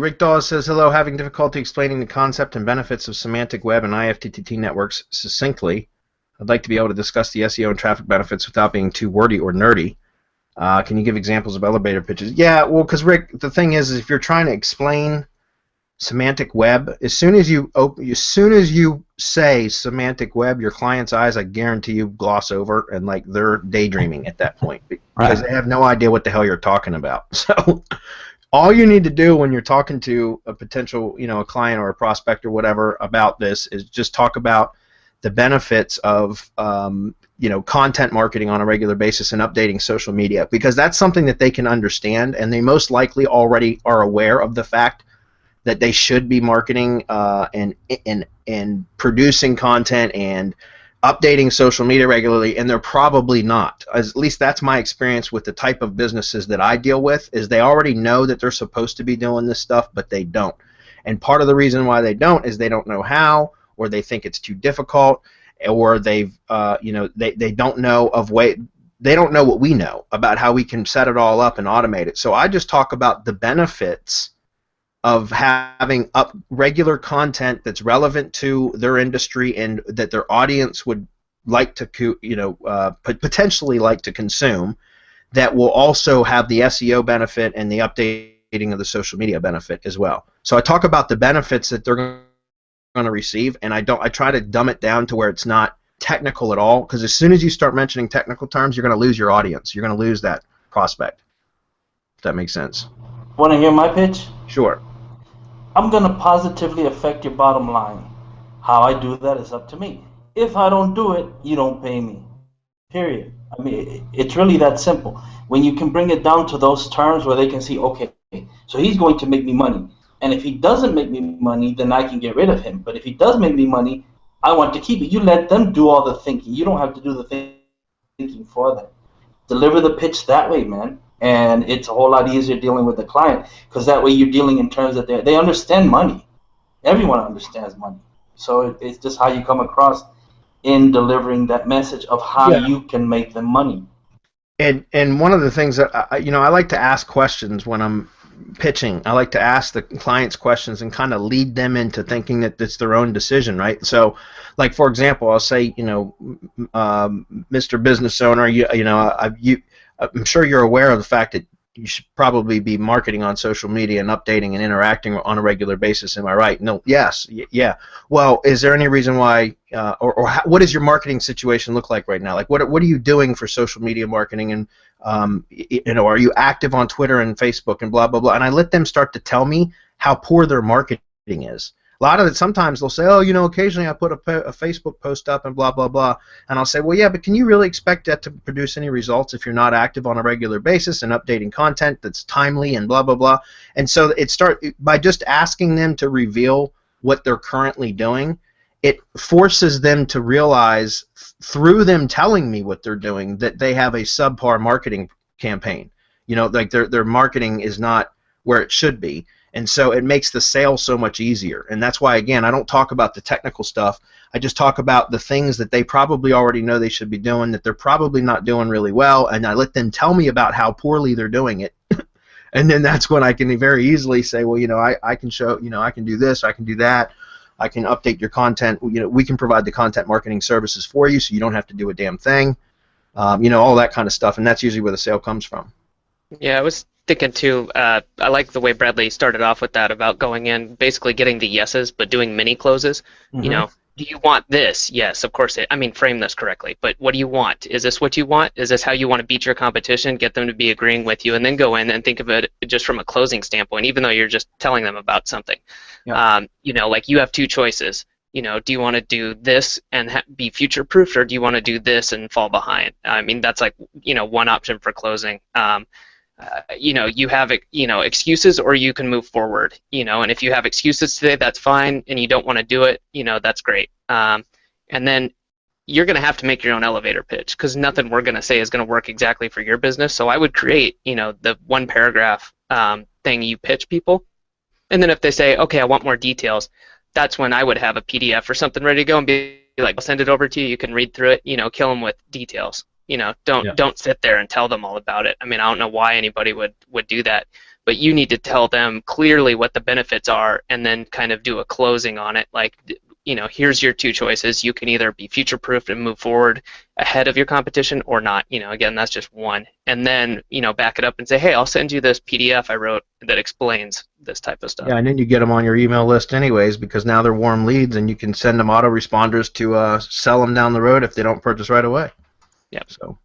Rick Dawes says, hello, having difficulty explaining the concept and benefits of semantic web and IFTTT networks succinctly. I'd like to be able to discuss the SEO and traffic benefits without being too wordy or nerdy. Can you give examples of elevator pitches? Yeah, well, because Rick, the thing is if you're trying to explain semantic web, as soon as you say semantic web, your client's eyes, I guarantee you, gloss over and like they're daydreaming at that point because they have no idea what the hell you're talking about. So all you need to do when you're talking to a potential, a client or a prospect or whatever about this is just talk about the benefits of content marketing on a regular basis and updating social media, because that's something that they can understand, and they most likely already are aware of the fact that they should be marketing and producing content and updating social media regularly, and they're probably not. At least that's my experience with the type of businesses that I deal with, is they already know that they're supposed to be doing this stuff, but they don't. And part of the reason why they don't is they don't know how, or they think it's too difficult, or they don't know they don't know what we know about how we can set it all up and automate it. So I just talk about the benefits of having up regular content that's relevant to their industry and that their audience would like to, potentially like to consume, that will also have the SEO benefit and the updating of the social media benefit as well. So I talk about the benefits that they're going to receive, and I try to dumb it down to where it's not technical at all, because as soon as you start mentioning technical terms, you're going to lose your audience. You're going to lose that prospect, if that makes sense. Want to hear my pitch? Sure. I'm going to positively affect your bottom line. How I do that is up to me. If I don't do it, you don't pay me. Period. I mean, it's really that simple. When you can bring it down to those terms where they can see, okay, so he's going to make me money. And if he doesn't make me money, then I can get rid of him. But if he does make me money, I want to keep it. You let them do all the thinking. You don't have to do the thinking for them. Deliver the pitch that way, man. And it's a whole lot easier dealing with the client, because that way you're dealing in terms that they understand money. Everyone understands money. So it's just how you come across in delivering that message of how you can make them money. And one of the things that I like to ask questions when I'm pitching. I like to ask the clients questions and kind of lead them into thinking that it's their own decision, right? So, like for example, I'll say, Mr. Business Owner, I'm sure you're aware of the fact that you should probably be marketing on social media and updating and interacting on a regular basis. Am I right? No. Yes. Yeah. Well, is there any reason why, what does your marketing situation look like right now? Like, what are you doing for social media marketing, and are you active on Twitter and Facebook and blah blah blah? And I let them start to tell me how poor their marketing is. A lot of it, sometimes they'll say, oh, occasionally I put a Facebook post up and blah, blah, blah. And I'll say, well, yeah, but can you really expect that to produce any results if you're not active on a regular basis and updating content that's timely and blah, blah, blah? And so by just asking them to reveal what they're currently doing, it forces them to realize, through them telling me what they're doing, that they have a subpar marketing campaign. Like their marketing is not where it should be. And so it makes the sale so much easier. And that's why, again, I don't talk about the technical stuff. I just talk about the things that they probably already know they should be doing, that they're probably not doing really well, and I let them tell me about how poorly they're doing it. And then that's when I can very easily say, well, I can show, I can do this, I can do that, I can update your content. We can provide the content marketing services for you, so you don't have to do a damn thing. All that kind of stuff. And that's usually where the sale comes from. Yeah, I was thinking too, I like the way Bradley started off with that about going in, basically getting the yeses, but doing mini closes. Mm-hmm. Do you want this? Yes, of course. Frame this correctly. But what do you want? Is this what you want? Is this how you want to beat your competition? Get them to be agreeing with you, and then go in and think of it just from a closing standpoint, even though you're just telling them about something. Yeah. Like you have two choices. Do you want to do this and be future-proofed, or do you want to do this and fall behind? That's like, one option for closing. You have, excuses, or you can move forward, and if you have excuses today, that's fine, and you don't want to do it, that's great. And then you're going to have to make your own elevator pitch, because nothing we're going to say is going to work exactly for your business. So I would create, the one paragraph thing you pitch people, and then if they say, okay, I want more details, that's when I would have a PDF or something ready to go and be like, I'll send it over to you, you can read through it, kill them with details. Don't sit there and tell them all about it. I don't know why anybody would do that, but you need to tell them clearly what the benefits are and then kind of do a closing on it. Like, here's your two choices. You can either be future-proofed and move forward ahead of your competition or not. Again, that's just one. And then, back it up and say, hey, I'll send you this PDF I wrote that explains this type of stuff. Yeah, and then you get them on your email list anyways, because now they're warm leads, and you can send them autoresponders to sell them down the road if they don't purchase right away. Yep. So